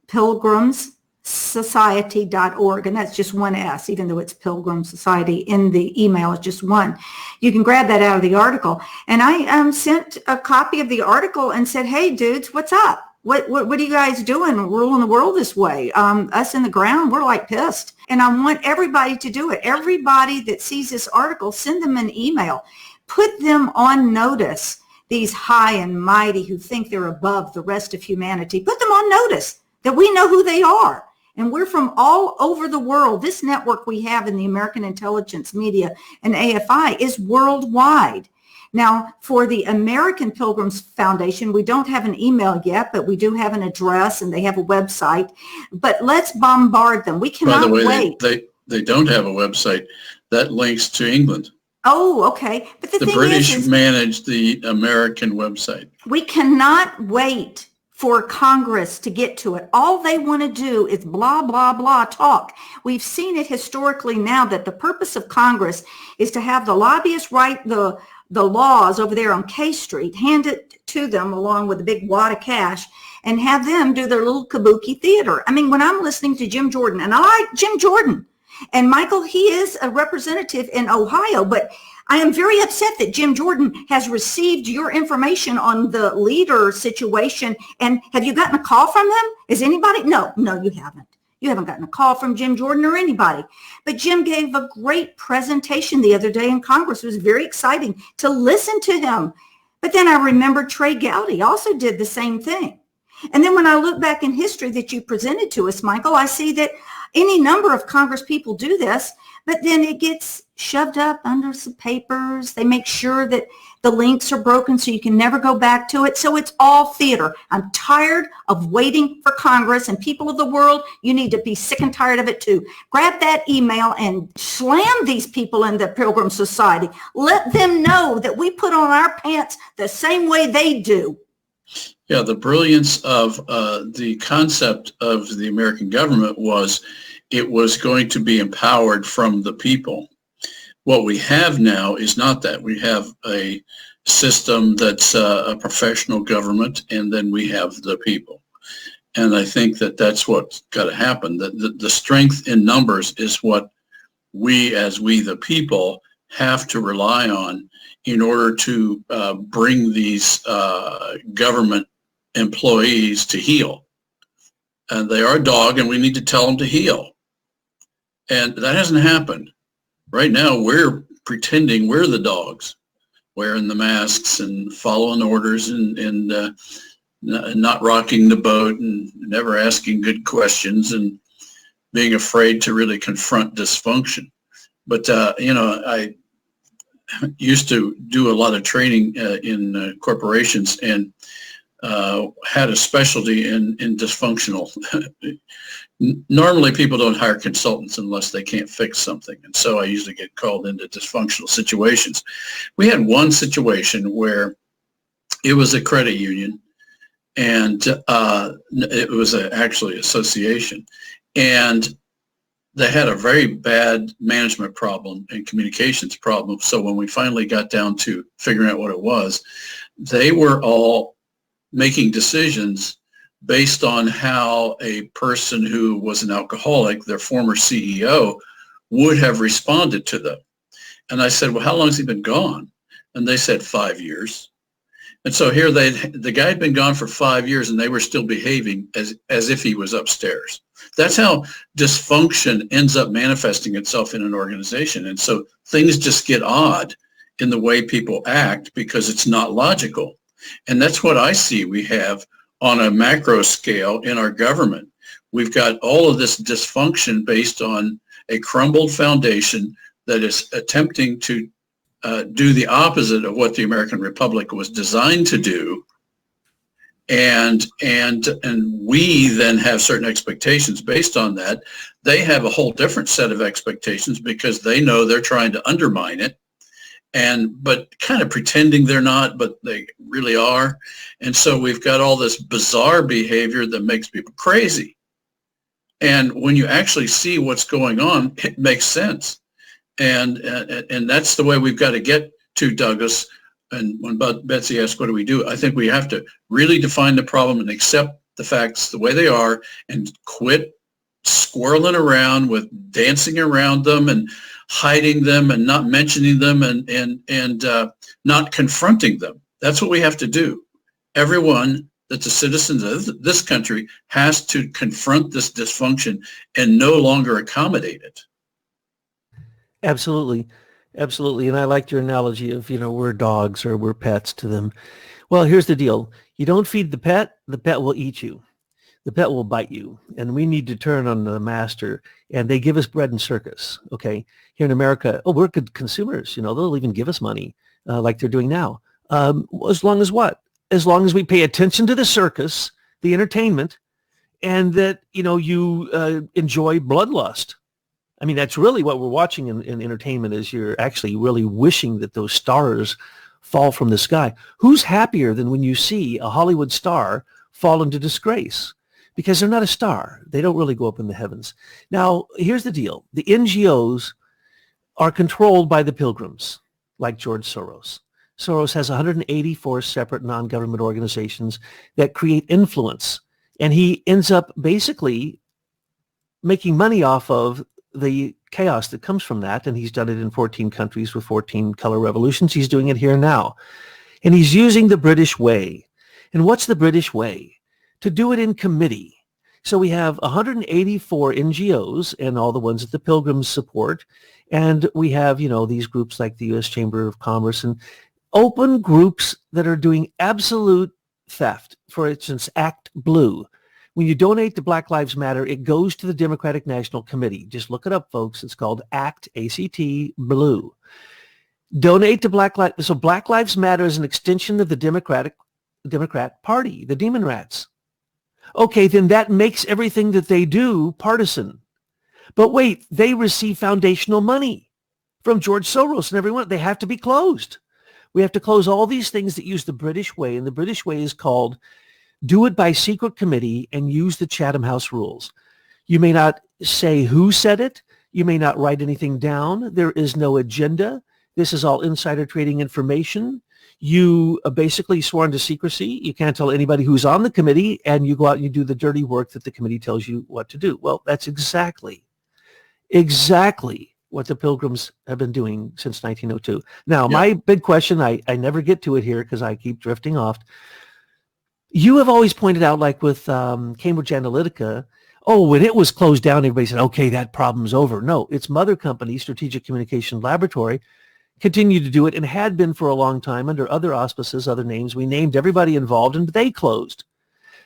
pilgrimssociety.org, and that's just one S, even though it's Pilgrim Society. In the email, it's just one. You can grab that out of the article. And I sent a copy of the article and said, hey, dudes, what's up? What are you guys doing ruling the world this way? Us in the ground, we're like pissed. And I want everybody to do it. Everybody that sees this article, send them an email. Put them on notice, these high and mighty who think they're above the rest of humanity. Put them on notice that we know who they are. And we're from all over the world. This network we have in the American Intelligence Media and AFI is worldwide. Now, for the American Pilgrims Foundation, we don't have an email yet, but we do have an address and they have a website. But let's bombard them. We By the cannot way, wait. they don't have a website. That links to England. Oh, okay. But the The thing British is manage the American website. we cannot wait for Congress to get to it. All they want to do is blah, blah, blah talk. We've seen it historically now that the purpose of Congress is to have the lobbyists write the laws over there on K Street, hand it to them along with a big wad of cash, and have them do their little kabuki theater. I mean, when I'm listening to Jim Jordan, and I like Jim Jordan, and Michael, he is a representative in Ohio, but I am very upset that Jim Jordan has received your information on the leader situation. And have you gotten a call from them? Is anybody? No, you haven't. You haven't gotten a call from Jim Jordan or anybody. But Jim gave a great presentation the other day in Congress. It was very exciting to listen to him. But then I remember Trey Gowdy also did the same thing. And then when I look back in history that you presented to us, Michael, I see that any number of Congress people do this, but then it gets shoved up under some papers. They make sure that the links are broken so you can never go back to it. So it's all theater. I'm tired of waiting for Congress, and people of the world, you need to be sick and tired of it too. Grab that email and slam these people in the Pilgrim Society. Let them know that we put on our pants the same way they do. Yeah, the brilliance of the concept of the American government was it was going to be empowered from the people. What we have now is not that. We have a system that's a professional government, and then we have the people. And I think that that's what's got to happen. The strength in numbers is what we the people, have to rely on in order to bring these government employees to heel. And they are a dog, and we need to tell them to heel. And that hasn't happened. Right now, we're pretending we're the dogs, wearing the masks and following orders and not rocking the boat and never asking good questions and being afraid to really confront dysfunction. But, I used to do a lot of training in corporations and had a specialty in dysfunctional. Normally people don't hire consultants unless they can't fix something. And so I usually get called into dysfunctional situations. We had one situation where it was a credit union, and it was actually association. And they had a very bad management problem and communications problem. So when we finally got down to figuring out what it was, they were all making decisions based on how a person who was an alcoholic, their former CEO, would have responded to them. And I said, well, how long has he been gone? And they said 5 years. And so here the guy had been gone for 5 years, and they were still behaving as if he was upstairs. That's how dysfunction ends up manifesting itself in an organization. And so things just get odd in the way people act because it's not logical. And that's what I see we have on a macro scale in our government. We've got all of this dysfunction based on a crumbled foundation that is attempting to do the opposite of what the American Republic was designed to do. And we then have certain expectations based on that. They have a whole different set of expectations because they know they're trying to undermine it, but kind of pretending they're not, but they really are. And so we've got all this bizarre behavior that makes people crazy. And when you actually see what's going on, it makes sense. And that's the way we've got to get to, Douglas. And when Betsy asked, what do we do? I think we have to really define the problem and accept the facts the way they are and quit squirreling around with dancing around them and hiding them and not mentioning them and not confronting them. That's what we have to do. Everyone that's a citizen of this country has to confront this dysfunction and no longer accommodate it. Absolutely. Absolutely. And I liked your analogy of, we're dogs or we're pets to them. Well, here's the deal. You don't feed the pet will eat you. The pet will bite you. And we need to turn on the master. And they give us bread and circus. Okay. Here in America, we're good consumers. They'll even give us money. like they're doing now. As long as what? As long as we pay attention to the circus, the entertainment, and that, you enjoy bloodlust. I mean, that's really what we're watching in entertainment, is you're actually really wishing that those stars fall from the sky. Who's happier than when you see a Hollywood star fall into disgrace? Because they're not a star. They don't really go up in the heavens. Now, here's the deal. The NGOs are controlled by the pilgrims, like George Soros. Soros has 184 separate non-government organizations that create influence. And he ends up basically making money off of the chaos that comes from that. And he's done it in 14 countries with 14 color revolutions. He's doing it here now. And he's using the British way. And what's the British way? To do it in committee. So we have 184 NGOs and all the ones that the pilgrims support. And we have, these groups like the U.S. Chamber of Commerce and open groups that are doing absolute theft. For instance, Act Blue. When you donate to Black Lives Matter, it goes to the Democratic National Committee. Just look it up, folks. It's called ACT, A-C-T, Blue. Donate to Black Lives. So Black Lives Matter is an extension of the Democrat Party, the Demon Rats. Okay, then that makes everything that they do partisan. But wait, they receive foundational money from George Soros and everyone. They have to be closed. We have to close all these things that use the British way, and the British way is called do it by secret committee and use the Chatham House rules. You may not say who said it. You may not write anything down. There is no agenda. This is all insider trading information. You basically sworn to secrecy. You can't tell anybody who's on the committee, and you go out and you do the dirty work that the committee tells you what to do. Well, that's exactly what the pilgrims have been doing since 1902. Now, my big question, I never get to it here because I keep drifting off. You have always pointed out, like with Cambridge Analytica, when it was closed down, everybody said, okay, that problem's over. No, its mother company, Strategic Communication Laboratory, continued to do it and had been for a long time under other auspices, other names. We named everybody involved and they closed.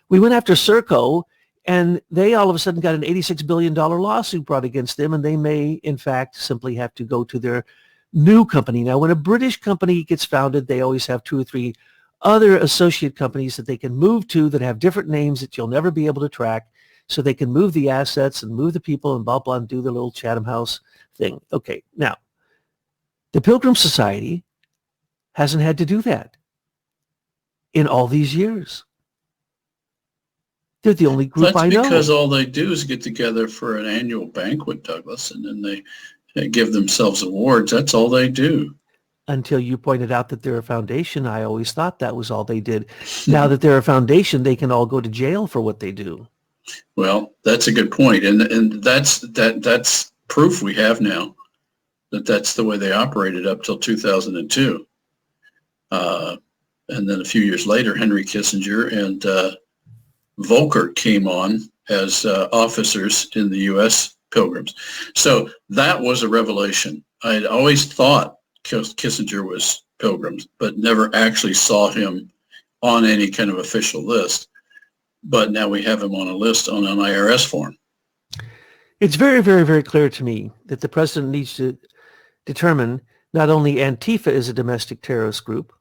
We went after Serco and they all of a sudden got an $86 billion lawsuit brought against them, and they may, in fact, simply have to go to their new company. Now, when a British company gets founded, they always have 2 or 3 other associate companies that they can move to that have different names that you'll never be able to track, so they can move the assets and move the people and blah, blah, and do their little Chatham House thing. Okay, now, the Pilgrim Society hasn't had to do that in all these years. They're the only group I know. That's because all they do is get together for an annual banquet, Douglas, and then they give themselves awards. That's all they do. Until you pointed out that they're a foundation, I always thought that was all they did. Now that they're a foundation, they can all go to jail for what they do. Well, that's a good point, and that's proof we have now that that's the way they operated up till 2002. And then a few years later, Henry Kissinger and Volcker came on as officers in the U.S. Pilgrims. So that was a revelation. I'd always thought Kissinger was Pilgrims, but never actually saw him on any kind of official list. But now we have him on a list on an IRS form. It's very, very, very clear to me that the president needs to determine not only Antifa is a domestic terrorist group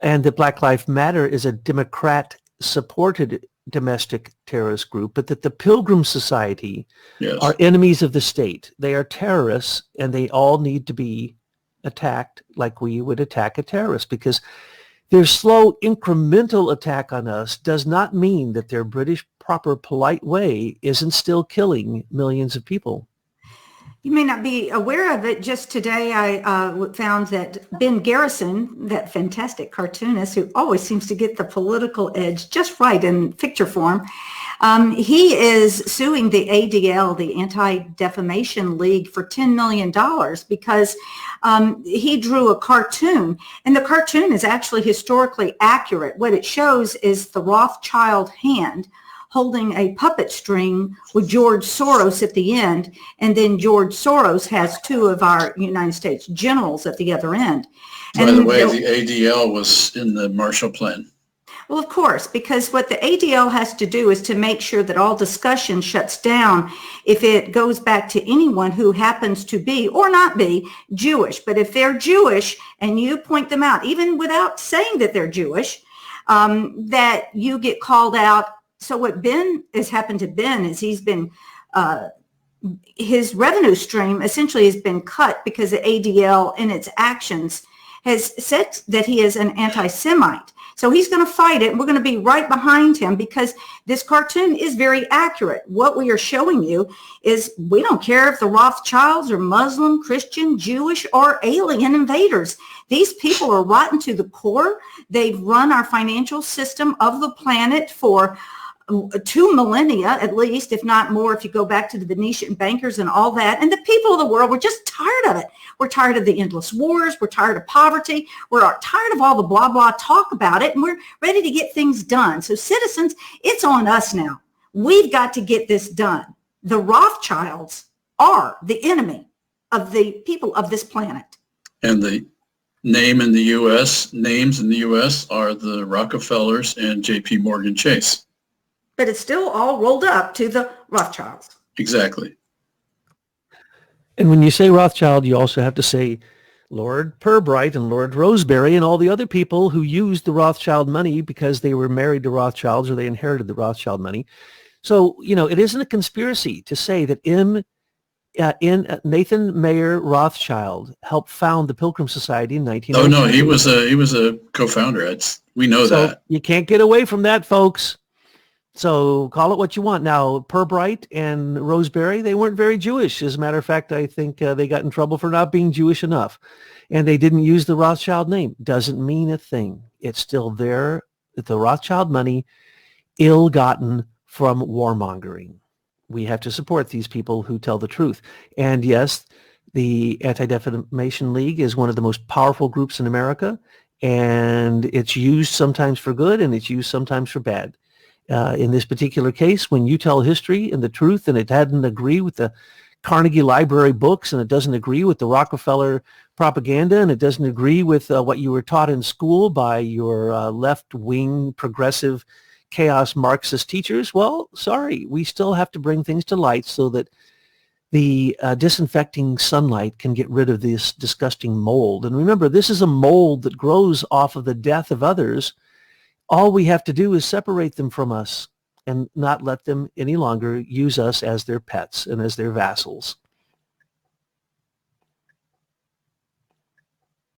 and that Black Lives Matter is a Democrat-supported domestic terrorist group, but that the Pilgrim Society are enemies of the state. They are terrorists, and they all need to be attacked like we would attack a terrorist, because their slow incremental attack on us does not mean that their British proper polite way isn't still killing millions of people. You may not be aware of it. Just today, I found that Ben Garrison, that fantastic cartoonist who always seems to get the political edge just right in picture form, he is suing the ADL, the Anti-Defamation League, for $10 million because he drew a cartoon. And the cartoon is actually historically accurate. What it shows is the Rothschild hand holding a puppet string with George Soros at the end, and then George Soros has 2 of our United States generals at the other end. By the way, the ADL was in the Marshall Plan. Well, of course, because what the ADL has to do is to make sure that all discussion shuts down if it goes back to anyone who happens to be or not be Jewish. But if they're Jewish and you point them out, even without saying that they're Jewish, that you get called out. So what Ben has happened to Ben is he's been, his revenue stream essentially has been cut because the ADL in its actions has said that he is an anti-Semite. So he's going to fight it, and we're going to be right behind him because this cartoon is very accurate. What we are showing you is we don't care if the Rothschilds are Muslim, Christian, Jewish, or alien invaders. These people are rotten to the core. They've run our financial system of the planet for 2 millennia at least, if not more, if you go back to the Venetian bankers and all that. And the people of the world, we're just tired of it. We're tired of the endless wars. We're tired of poverty. We're tired of all the blah, blah talk about it. And we're ready to get things done. So citizens, it's on us now. We've got to get this done. The Rothschilds are the enemy of the people of this planet. And the names in the U.S. are the Rockefellers and J.P. Morgan Chase. But it's still all rolled up to the Rothschilds. Exactly. And when you say Rothschild, you also have to say Lord Pirbright and Lord Rosebery and all the other people who used the Rothschild money because they were married to Rothschilds or they inherited the Rothschild money. So, it isn't a conspiracy to say that Nathan Mayer Rothschild helped found the Pilgrim Society in 1902. Oh, no, he was a co-founder. We know that. You can't get away from that, folks. So call it what you want. Now, Pirbright and Rosebery, they weren't very Jewish. As a matter of fact, I think they got in trouble for not being Jewish enough. And they didn't use the Rothschild name. Doesn't mean a thing. It's still there. The Rothschild money, ill-gotten from warmongering. We have to support these people who tell the truth. And yes, the Anti-Defamation League is one of the most powerful groups in America. And it's used sometimes for good and it's used sometimes for bad. In this particular case, when you tell history and the truth and it doesn't agree with the Carnegie Library books and it doesn't agree with the Rockefeller propaganda and it doesn't agree with what you were taught in school by your left-wing progressive chaos Marxist teachers, well, sorry, we still have to bring things to light so that the disinfecting sunlight can get rid of this disgusting mold. And remember, this is a mold that grows off of the death of others. All we have to do is separate them from us and not let them any longer use us as their pets and as their vassals.